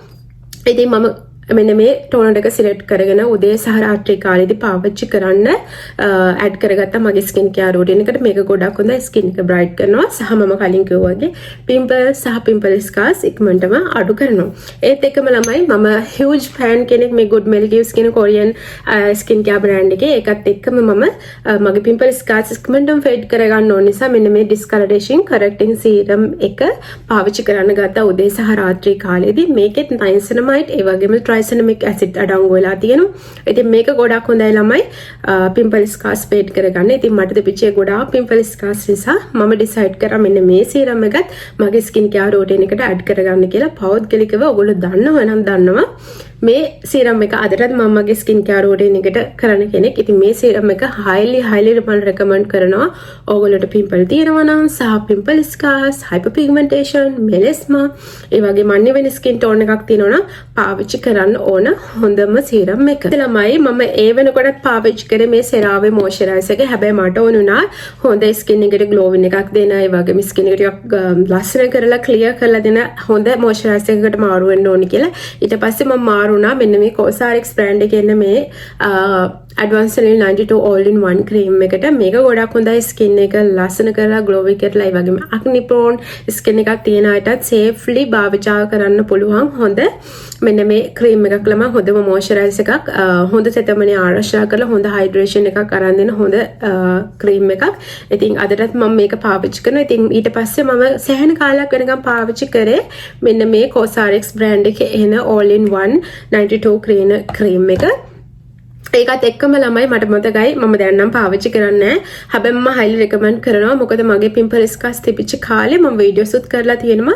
ඉතින් මම මෙන්න මේ ටෝනර් එක සිලෙක්ට් කරගෙන උදේ සහ රාත්‍රී කාලෙදී පාවිච්චි කරන්න ඇඩ් කරගත්තා මගේ ස්කින් කෙයාර් රූටින් එකට. මේක ගොඩක් හොඳයි ස්කින් එක බ්‍රයිට් කරනවා සහ මම කලින් කිව්වා වගේ පිම්පල් සහ පිම්පල් ස්කාර්ස් ඉක්මනටම අඩු කරනවා. ඒත් එක්කම ළමයි මම huge fan කෙනෙක් මේ Good Molecules කියන කොරියන් ස්කින් කෙයාර් බ්‍රෑන්ඩ් එකේ. ඒකත් එක්කම මම මගේ පිම්පල් ස්කාර්ස් ඉක්මනටම ෆේඩ් කරගන්න ඕන නිසා මෙන්න මේ discoloration correcting serum එක පාවිච්චි කරන්න ගත්තා උදේ සහ රාත්‍රී කාලෙදී. මේකෙත් niacinamide ඒ වගේම triacenomic acid අඩංගු වෙලා තියෙනවා. ඉතින් මේක ගොඩක් හොඳයි ළමයි පිම්පල් ස්කාර්ස් ෆේඩ් කරගන්න. ඉතින් මට තිබිච්ච ගොඩාක් පිම්පල් ස්කාර්ස් නිසා මම ඩිසයිඩ් කරා මෙන්න මේ සීරම් එකත් මගේ ස්කින් කෙයාර් රූටින් එකට ඇඩ් කරගන්න කියලා. පෞද්ගලිකව ඔයගොල්ලෝ දන්නවා මේ සීරම් එක අදටත් මම මගේ ස්කින් කෙයාර් රූටින් එකට කරන කෙනෙක්. ඉතින් මේ සීරම් එක highly recommend කරනවා. ඔයගොල්ලෝට පිම්පල් තියෙනවා නම් සහ පිම්පල් ස්කාර්ස්, hyperpigmentation, melasma ඒ වගේ uneven skin tone එකක් තියෙනවා නම් පාවිච්චි කරන්න ඕන හොඳම සීරම් එක. ළමයි මම ඒ වෙනකොටත් පාවිච්චි කරේ මේ CeraVe moisturizer එක. හැබැයි මට ඕනුණා හොඳ ස්කින් එකට glowing එකක් දෙන, ඒ වගේම ස්කින් එක ටිකක් ලස්සන කරලා ක්ලියර් කරලා දෙන හොඳ moisturizer එකකට මාරු වෙන්න ඕනි කියලා. ඊට පස්සේ මම මාරුණා මෙන්න මේ Cosrx brand එකේ එන මේ Advanced Sanil 92 all in one cream එකට මේක ගොඩක් හොඳයි ස්කින් එක ලස්සන කරලා ග්ලෝවි කරලා ඒ වගේම acne prone ස්කින් එකක් තියෙන අයටත් සේෆ්ලි භාවිතා කරන්න පුළුවන් හොඳ මෙන්න මේ ක්‍රීම් එකක් ළම හොඳම මොයිස්චරයිස් එකක් හොඳ තෙතමනේ ආරක්ෂා කරලා හොඳ හයිඩ්‍රේෂන් එකක් අරන් දෙන හොඳ ක්‍රීම් එකක්. ඉතින් අදටත් මම මේක පාවිච්චි කරනවා. ඉතින් ඊට පස්සේ මම සෑහෙන කාලයක් වෙනකම් පාවිච්චි කරේ මෙන්න මේ COSRX brand එකේ එන all in one 92 ක්‍රීම් එක. ඒකත් එක්කම ළමයි මට මතකයි මම දැන් නම් පාවිච්චි කරන්නේ හැබැයි මම highly recommend කරනවා මොකද මගේ pimple scars තිබිච්ච කාලේ මම වීඩියෝස් උත් කරලා තියෙනවා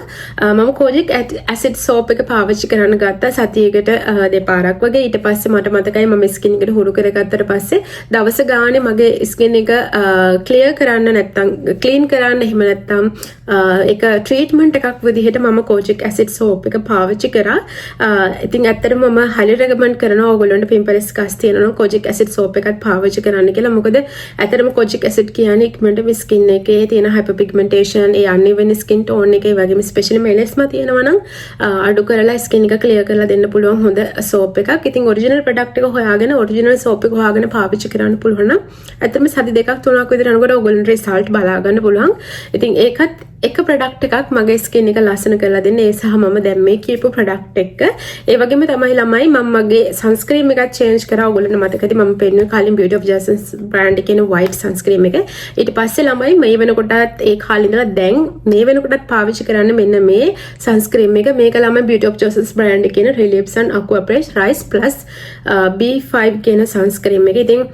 මම kojic acid soap එක පාවිච්චි කරන්න ගත්තා සතියකට දෙපාරක් වගේ ඊට පස්සේ මට මතකයි මම skin එකට හුරු කරගත්තට පස්සේ දවස් ගානේ මගේ skin එක clear කරන්න නැත්තම් clean කරන්න එහෙම නැත්තම් ඒක treatment එකක් විදිහට මම kojic acid soap එක පාවිච්චි කරා ඉතින් ඇත්තටම මම highly recommend කරනවා ඕගොල්ලන්ට pimple scars තියෙනවා kojic acid soap එකත් පාවිච්චි කරන්න කියලා මොකද ඇත්තටම kojic acid කියන්නේ ඉක්මනට skin එකේ තියෙන hyperpigmentation ඒ uneven skin tone එකේ වගේම especially melasma තියෙනවා නම් අඩු කරලා skin එක clear කරලා දෙන්න පුළුවන් හොඳ soap එකක්. ඉතින් original product එක හොයාගෙන original soap එක හොයාගෙන පාවිච්චි කරන්න පුළුවන් නම් ඇත්තටම සති දෙකක් තුනක් විතර යනකොට ඔයගොල්ලන්ට result බලා ගන්න පුළුවන්. ඉතින් ඒකත් එක ප්‍රොඩක්ට් එකක් මගේ ස්කින් එක ලස්සන කරලා දෙන්න ඒ සහ මම දැන් මේ කියපු ප්‍රොඩක්ට් එක ඒ වගේම තමයි ළමයි මම මගේ සන්ස්ක්‍රීන් එකත් චේන්ජ් කරා ඔයගොල්ලන්ට මතකද මම පෙන්නුවේ කලින් Beauty of Jasmine brand එකේ white sunscreen එක ඊට පස්සේ ළමයි මේ වෙනකොටත් ඒ කාලේ ඉඳලා දැන් මේ වෙනකොටත් පාවිච්චි කරන්න මෙන්න මේ sunscreen එක මේක ළමයි Beauty of Jasmine brand එකේ Relief Sun Aqua Fresh Rice Plus B5 කියන sunscreen එක. ඉතින්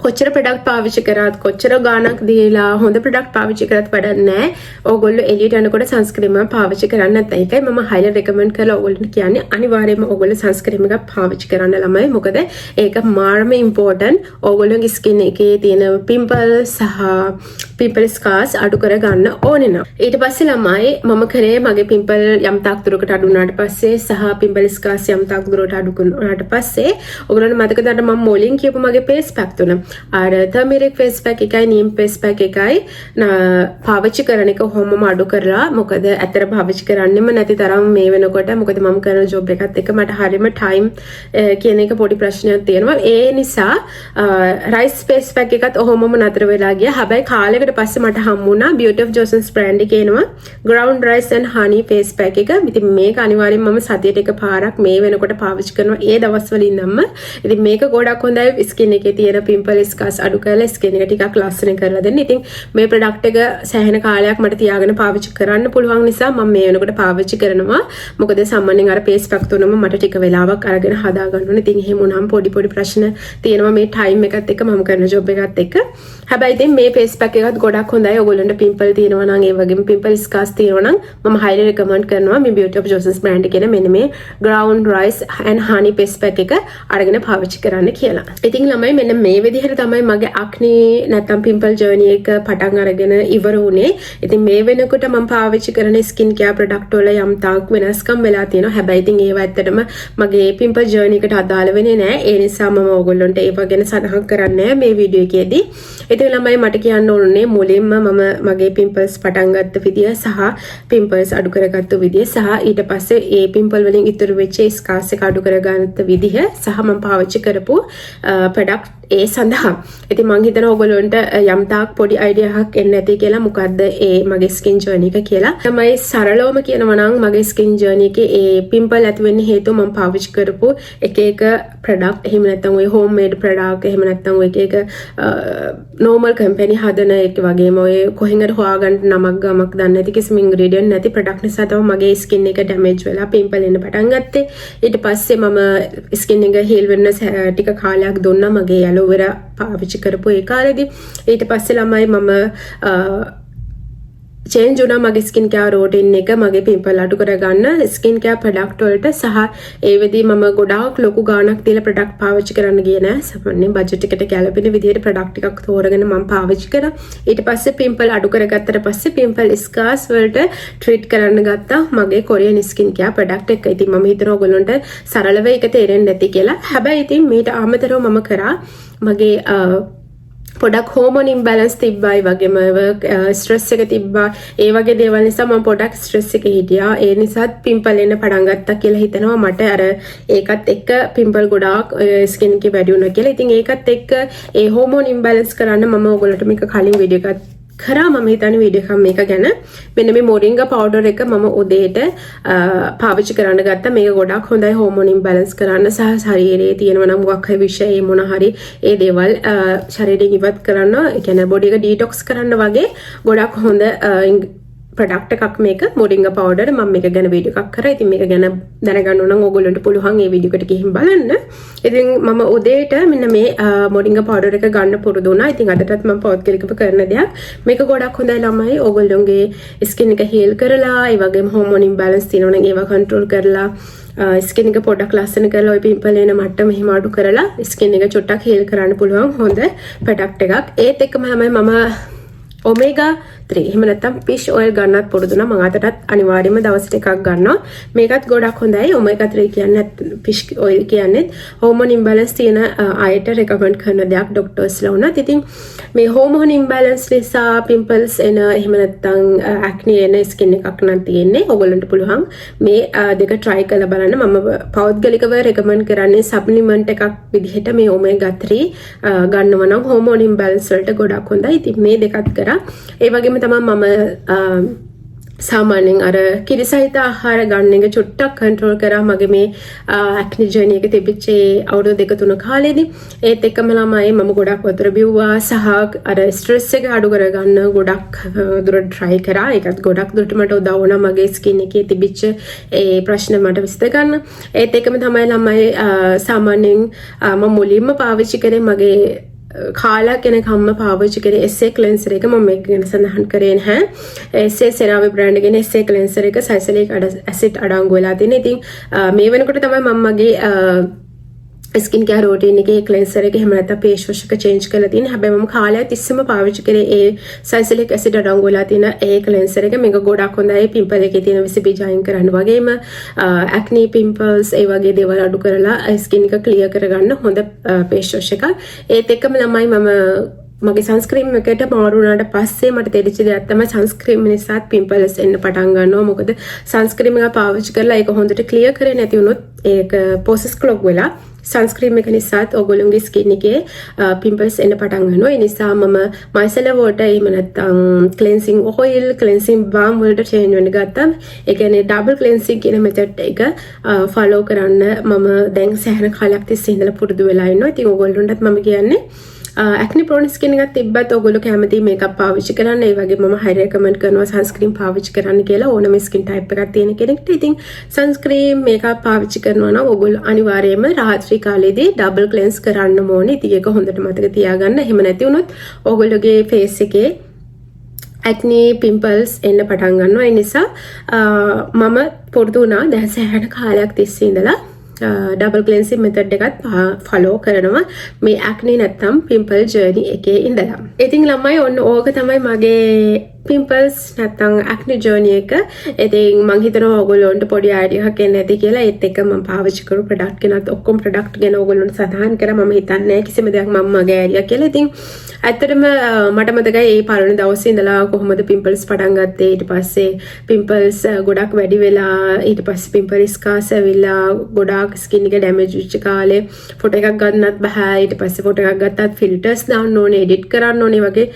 කොච්චර ප්‍රොඩක්ට් පාවිච්චි කරාත් කොච්චර ගාණක් දීලා හොඳ ප්‍රොඩක්ට් පාවිච්චි කරත් වැඩක් නැහැ. ඕගොල්ලෝ එළියට යනකොට සන්ස්ක්‍රීම් එක පාවිච්චි කරන්න නැත්නම් ඒකයි මම highly recommend කරලා ඕගොල්ලන්ට කියන්නේ අනිවාර්යයෙන්ම ඕගොල්ලෝ සන්ස්ක්‍රීම් එක පාවිච්චි කරන්න ළමයි. මොකද ඒක මාර්ම important. ඕගොල්ලෝගේ ස්කින් එකේ තියෙන pimples සහ pimple scars අඩු කර ගන්න ඕනේ නම්. ඊට පස්සේ ළමයි මම කරේ මගේ pimple යම් තාක් දුරකට අඩු වුණාට පස්සේ සහ pimple scars යම් තාක් දුරකට අඩු වුණාට පස්සේ ඕගොල්ලන්ට මතකද අර මම මොලින් කියපු මගේ face pack තුන අර turmeric face pack එකයි neem face pack එකයි පාවිච්චි කරන එක කොහොමම අඩු කරලා මොකද ඇත්තට පාවිච්චි කරන්නෙම නැති තරම් මේ වෙනකොට මොකද මම කරන ජොබ් එකත් එක්ක මට හරියම time කියන එක පොඩි ප්‍රශ්නයක් තියෙනවා ඒ නිසා rice face pack එකත් ඔහොමම නතර වෙලා ගියා හැබැයි කාලෙකට පස්සේ මට හම්බුණා Beauty of Jasmine brand එකේ එනවා ground rice and honey face pack එක ඉතින් මේක අනිවාර්යෙන් මම සතියට එක පාරක් මේ වෙනකොට පාවිච්චි කරනවා ඒ දවස්වල ඉඳන්ම ඉතින් මේක ගොඩක් හොඳයි skin එකේ තියෙන pimple scars අඩු කරලා ස්කින් එක ටිකක් ලස්සන කරලා දෙන්න. ඉතින් මේ ප්‍රොඩක්ට් එක සෑහෙන කාලයක් මට තියාගෙන පාවිච්චි කරන්න පුළුවන් නිසා මම මේ වෙනකොට පාවිච්චි කරනවා. මොකද සාමාන්‍යයෙන් අර face pack තුනම මට ටික වෙලාවක් අරගෙන හදා ගන්න ඕනේ. ඉතින් එහෙම වුණාම පොඩි ප්‍රශ්න තියෙනවා මේ time එකත් එක්ක මම කරන job එකත් එක්ක. හැබැයි ඉතින් මේ face pack එකත් ගොඩක් හොඳයි. ඔයගොල්ලන්ට pimple තියෙනවා නම් ඒ වගේම pimple scars තියෙනවා නම් මම highly recommend කරනවා මේ Beauty of Jasmine brand එකේ මෙන්න මේ ground rice and honey face pack එක අරගෙන පාවිච්චි කරන්න කියලා. ඉතින් ළමයි මෙන්න මේ විදිහට තමයි මගේ acne නැත්නම් pimple journey එක පටන් අරගෙන ඉවර වුණේ. ඉතින් මේ වෙනකොට මම පාවිච්චි කරන skin care product වල යම් තාක් වෙනස්කම් වෙලා තියෙනවා. හැබැයි ඉතින් ඒව ඇත්තටම මගේ pimple journey එකට අදාළ වෙන්නේ නැහැ. ඒ නිසා මම ඕගොල්ලන්ට ඒව ගැන සඳහන් කරන්නේ මේ වීඩියෝ එකේදී. ඉතින් ළමයි මට කියන්න ඕනේ මුලින්ම මම මගේ pimples පටන් ගත්ත විදිය සහ pimples අඩු කරගත්ත විදිය සහ ඊට පස්සේ ඒ pimple වලින් ඉතුරු වෙච්ච scars එක අඩු කරගත්ත විදිහ සහ මම පාවිච්චි කරපු product ඒ සඳහා. ඉතින් මං හිතනවා ඔයගොල්ලන්ට යම් තාක් පොඩි අයිඩියා එකක් එන්න ඇති කියලා මොකද්ද ඒ මගේ ස්කින් ජර්නි එක කියලා. තමයි සරලවම කියනවා නම් මගේ ස්කින් ජර්නි එකේ ඒ පිම්පල් ඇති වෙන්න හේතුව මම පාවිච්චි කරපු එක ප්‍රොඩක්ට් එහෙම නැත්නම් ඔය හෝම් මේඩ් ප්‍රොඩක්ට් එහෙම නැත්නම් ඔය එක normal company හදන එක වගේම ඔය කොහෙන් හරි හොයාගන්න නමක් ගමක් දන්නේ නැති කිසිම ingredient නැති ප්‍රොඩක්ට් නිසා තමයි මගේ ස්කින් එක ඩැමේජ් වෙලා පිම්පල් එන්න පටන් ගත්තේ. ඊට පස්සේ මම ස්කින් එක හීල් වෙන්න ටික කාලයක් දුන්නා මගේ aloe vera පාවිච්චි කරපු ඒ කාලෙදී. ඊට පස්සේ ළමයි මම change වුණා මගේ skin care routine එක මගේ pimple අඩු කරගන්න skin care product වලට සහ ඒ වෙදී මම ගොඩාක් ලොකු ගාණක් දීලා product පාවිච්චි කරන්න ගියේ නෑ. සාමාන්‍යයෙන් budget එකට ගැලපෙන විදිහට product ටිකක් තෝරගෙන මම පාවිච්චි කරා. ඊට පස්සේ pimple අඩු කරගත්තට පස්සේ pimple scars වලට treat කරන්න ගත්තා මගේ Korean skin care product එක. ඉතින් මම හිතනවා ඔයගොල්ලන්ට සරලව ඒක තේරෙන්නේ නැති කියලා. හැබැයි ඉතින් මීට අමතරව මම කරා මගේ පොඩක් හෝමෝන් ඉම්බැලන්ස් තිබ්බා ඒ වගේම ස්ට්‍රෙස් එක තිබ්බා ඒ වගේ දේවල් නිසා මම පොඩක් ස්ට්‍රෙස් එකේ හිටියා ඒ නිසාත් පිම්පල් එන්න පටන් ගත්තා කියලා හිතනවා මට අර ඒකත් එක්ක පිම්පල් ගොඩාක් ස්කින් එකේ වැඩි වුණා කියලා. ඉතින් ඒකත් එක්ක ඒ හෝමෝන් ඉම්බැලන්ස් කරන්න මම ඔයගොල්ලන්ට මේක කලින් වීඩියෝ එකක් කරා මම හිතන්නේ වීඩියෝ එකක් මේක ගැන. මෙන්න මේ මොරින්ගා පවුඩර් එක මම උදේට පාවිච්චි කරන්න ගත්තා. මේක ගොඩක් හොඳයි හෝමෝන් ඉම්බැලන්ස් කරන්න සහ ශරීරයේ තියෙනවා නම් මොකක් හරි විෂය මොන හරි ඒ දේවල් ශරීරයෙන් ඉවත් කරන්න, ඒ කියන්නේ බොඩි එක ඩීටොක්ස් කරන්න වගේ ගොඩක් හොඳ ප්‍රොඩක්ට් එකක් මේක මොරින්ගා පවුඩර්. මම මේක ගැන වීඩියෝ එකක් කරා. ඉතින් මේක ගැන දැනගන්න ඕන නම් ඕගොල්ලන්ට පුළුවන් මේ වීඩියෝ එකට ගිහින් බලන්න. ඉතින් මම උදේට මෙන්න මේ මොරින්ගා පවුඩර් එක ගන්න පුරුදු වුණා. ඉතින් අදටත් මම පෞද්ගලිකව කරන දෙයක්. මේක ගොඩක් හොඳයි ළමයි. ඕගොල්ලෝගේ ස්කින් එක හීල් කරලා, ඒ වගේම හෝමෝන් ඉම්බැලන්ස් තියෙනවා නම් ඒවා කන්ට්‍රෝල් කරලා, ස්කින් එක පොඩ්ඩක් ලස්සන කරලා ඔය පිම්පල් එන මට්ටම එහෙම අඩු කරලා ස්කින් එක චොට්ටක් හීල් කරන්න පුළුවන් හොඳ ප්‍රොඩක්ට් එකක්. ඒත් එක්කම තමයි මම ඔමේගා 3 එහෙම නැත්නම් ෆිෂ් ඔයිල් ගන්නත් පුරුදු නම් මම අදටත් අනිවාර්යයෙන්ම දවසට එකක් ගන්නවා. මේකත් ගොඩක් හොඳයි. ඔමේගා 3 කියන්නේ ෆිෂ් ඔයිල් කියන්නේ හෝමෝන් ඉම්බැලන්ස් තියෙන අයට රෙකමන්ඩ් කරන දෙයක් ડોක්ටර්ස්ලා උනත්. ඉතින් මේ හෝමෝන් ඉම්බැලන්ස් නිසා පිම්පල්ස් එන එහෙම නැත්නම් ඇක්නි එන ස්කින් එකක් නම් තියෙන්නේ. ඔයගොල්ලන්ට පුළුවන් මේ දෙක try කරලා බලන්න. මම පෞද්ගලිකව රෙකමන්ඩ් කරන්නේ සප්ලිමන්ට් එකක් විදිහට මේ ඔමේගා 3 ගන්නවා නම් හෝමෝන් ඉම්බැලන්ස් වලට ගොඩක් හොඳයි. ඉතින් මේ දෙකත් කරා. ඒ වගේම තමයි මම සාමාන්‍යයෙන් අර කිරිසහිත ආහාර ගන්න එක චුට්ටක් කන්ට්‍රෝල් කරා මගේ මේ ඇක්නි ජර්නි එක තිබිච්ච අවුරුදු 2-3 කාලෙදී. ඒත් එක්කම ළමයි මම ගොඩක් වතුර බිව්වා සහ අර ස්ට්‍රෙස් එක අඩු කරගන්න ගොඩක් දුරට try කරා. ඒකත් ගොඩක් දුරට මට උදව් වුණා මගේ ස්කින් එකේ තිබිච්ච ඒ ප්‍රශ්න මට විසඳ ගන්න. ඒත් එක්කම තමයි ළමයි සාමාන්‍යයෙන් මම මුලින්ම පාවිච්චි කරේ මගේ කාලා කෙනෙක්ම පාවිච්චි කරේ SA cleanser එක. මම මේක ගැන සඳහන් කරේ නැහැ. SA CeraVe brand එකේ SA cleanser එක සයිසලික් ඇසිඩ් අඩංගු වෙලා තියෙන. ඉතින් මේ වෙනකොට තමයි මම මගේ ස්කින් කෙයාර් රූටින් එකේ ක්ලෙන්සර් එක එහෙම නැත්නම් ෆේස් වොෂ් එක චේන්ජ් කරලා තියෙනවා. හැබැයි මම කාලයක් තිස්සෙම පාවිච්චි කරේ ඒ සයිසලික් ඇසිඩ් අඩංගු වෙලා තියෙන ඒ ක්ලෙන්සර් එක. මේක ගොඩක් හොඳයි පිම්පල් එකේ තියෙන විස බීජ අයින් කරන්න වගේම ඇක්නි පිම්පල්ස් ඒ වගේ දේවල් අඩු කරලා ස්කින් එක ක්ලියර් කරගන්න හොඳ ෆේස් වොෂ් එකක්. ඒත් එක්කම ළමයි මම මගේ සන්ස්ක්‍රීම් එකට මාරු වුණාට පස්සේ මට තේරිච්ච දෙයක් තමයි සන්ස්ක්‍රීම් නිසාත් පිම්පල්ස් එන්න පටන් ගන්නවා. මොකද සන්ස්ක්‍රීම් එක පාවිච්චි කරලා ඒක හොඳට ක්ලියර් කරේ නැති වුණොත් ඒක ප්‍රොසෙස් ක්ලොග් වෙලා සන්ස්ක්‍රීම් එක නිසාත් ඔයගොල්ලෝගේ ස්කින් එකේ පිම්පල්ස් එන්න පටන් ගන්නවා. ඒ නිසා මම මයිසෙලර් වෝටර් එහෙම නැත්නම් ක්ලෙන්සිං ඔයිල්, ක්ලෙන්සිං බාම් වලට චේන්ජ් වෙන්න ගත්තා. ඒ කියන්නේ ඩබල් ක්ලෙන්සිං කියන මෙතඩ් එක ෆලෝ කරන්න මම දැන් සෑහෙන කාලයක් තිස්සේ ඉඳලා පුරුදු වෙලා ඉන්නවා. ඉතින් ඔයගොල්ලන්ටත් මම කියන්නේ ඇක්නි ප්‍රෝන් ස්කින් එකක් තිබ්බත් ඔයගොල්ලෝ කැමති මේකප් පාවිච්චි කරන්න. ඒ වගේම මම හයි රෙකමන්ඩ් කරනවා සන්ස්ක්‍රීම් පාවිච්චි කරන්න කියලා ඕනම ස්කින් ටයිප් එකක් තියෙන කෙනෙක්ට. ඉතින් සන්ස්ක්‍රීම් මේකප් පාවිච්චි කරනවා නම් ඔයගොල්ලෝ අනිවාර්යයෙන්ම රාත්‍රී කාලේදී ඩබල් ක්ලෙන්ස් කරන්න ඕනේ. ඉතින් ඒක හොඳට මතක තියාගන්න. එහෙම නැති වුණොත් ඔයගොල්ලෝගේ ෆේස් එකේ ඇක්නි පිම්පල්ස් එන්න පටන් ගන්නවා. ඒ නිසා මම පුරුදු වුණා දැන් සෑහෙන කාලයක් තිස්සේ ඉඳලා ඩබල් ක්ලෙන්සිං මෙතඩ් එකත් ෆලෝ කරනවා මේ ඇක්නි නැත්තම් පිම්පල් ජර්නි එකේ ඉඳලා. ඉතින් ළමයි ඔන්න ඕක තමයි මගේ පිම්පල්ස් නැත්තම් ඇක්නි ජර්නි එක. ඉතින් මං හිතනවා ඔයගොල්ලන්ට පොඩි අයිඩියා එකක් එන්න ඇති කියලා. ඒත් එක්ක මම පාවිච්චි කරු ප්‍රොඩක්ට් ගැනත් ඔක්කොම ප්‍රොඩක්ට් ගැන ඔයගොල්ලන්ට සඳහන් කරා. මම හිතන්නේ කිසිම දෙයක් මම මගේ අයිඩියා කියලා. ඉතින් ඇත්තටම මට මතකයි ඒ පළවෙනි දවසේ ඉඳලා කොහොමද පිම්පල්ස් පටන් ගත්තේ. ඊට පස්සේ පිම්පල්ස් ගොඩක් වැඩි වෙලා ඊට පස්සේ පිම්පල් ස්කාර්ස් ඇවිල්ලා ගොඩාක් ස්කින් එක ඩැමේජ් වෙච්ච කාලේ ෆොටෝ එකක් ගන්නත් බෑ. ඊට පස්සේ ෆොටෝ එකක් ගත්තත් ෆිල්ටර්ස් දාන්න ඕනේ, එඩිට් කරන්න ඕනේ වගේ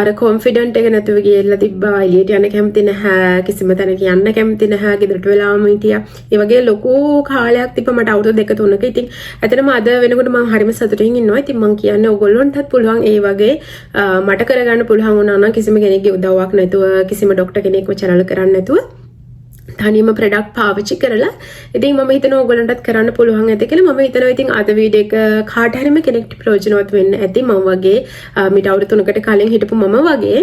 අර කොන්ෆිඩන්ට් එක නැතුව ගියලා තිබ්බා. එළියට යන්න කැමති නැහැ, කිසිම තැනක යන්න කැමති නැහැ, ගෙදරට වෙලාවම හිටියා. ඒ වගේ ලොකු කාලයක් තිබ්බා මට අවුරුදු 2-3ක. ඉතින් ඇත්තටම අද වෙනකොට මම හරිම සතුටින් ඉන්නවා. ඉතින් මම කියන්නේ ඔයගොල්ලන්ටත් පුළුවන් ඒ වගේ මට කරගන්න පුළුවන් වුණා නම් කිසිම කෙනෙක්ගේ උදව්වක් නැතුව, කිසිම ડોක්ටර් කෙනෙක්ව channel කරන්න නැතුව තනියම ප්‍රොඩක්ට් පාවිච්චි කරලා ඉතින් මම හිතනවා ඔයගොල්ලන්ටත් කරන්න පුළුවන් ඇති කියලා. මම හිතනවා ඉතින් අද වීඩියෝ එක කාට හරිම කෙනෙක්ට ප්‍රයෝජනවත් වෙන්න ඇති. මම වගේ මිට අවුරුදු 3කට කලින් හිටපු මම වගේ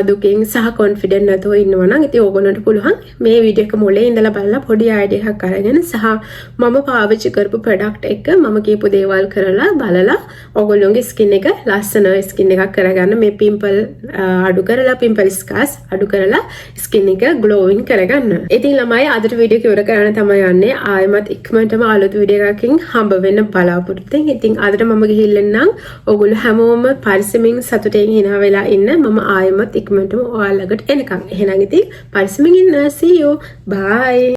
දුකින් සහ කොන්ෆිඩන්ට් නැතුව ඉන්නවා නම් ඉතින් ඔයගොල්ලන්ට පුළුවන් මේ වීඩියෝ එක මුලින් ඉඳලා බලලා පොඩි අයිඩියා එකක් අරගෙන සහ මම පාවිච්චි කරපු ප්‍රොඩක්ට් එක මම කියපු දේවල් කරලා බලලා ඔයගොල්ලෝගේ ස්කින් එක ලස්සන ස්කින් එකක් කරගන්න, මේ පිම්පල් අඩු කරලා, පිම්පල් ස්කාර්ස් අඩු කරලා ස්කින් එක ග්ලෝවින් කරගන්න. ඉතින් ළමයි අදට වීඩියෝ එක ඉවර කරන්න තමයි යන්නේ. ආයෙමත් ඉක්මනටම අලුත් වීඩියෝ එකකින් හම්බ වෙන්න බලාපොරොත්තු වෙන්න. ඉතින් අදට මම ගිහිල්ලන්නම්. ඔයගොල්ලෝ හැමෝම පරිස්සමින් සතුටින් hina වෙලා ඉන්න. මම ආයෙමත් ඉක්මනටම ඔයාලකට එනකම්. එහෙනම් ඉතින් පරිස්සමින් ඉන්න. See you. Bye.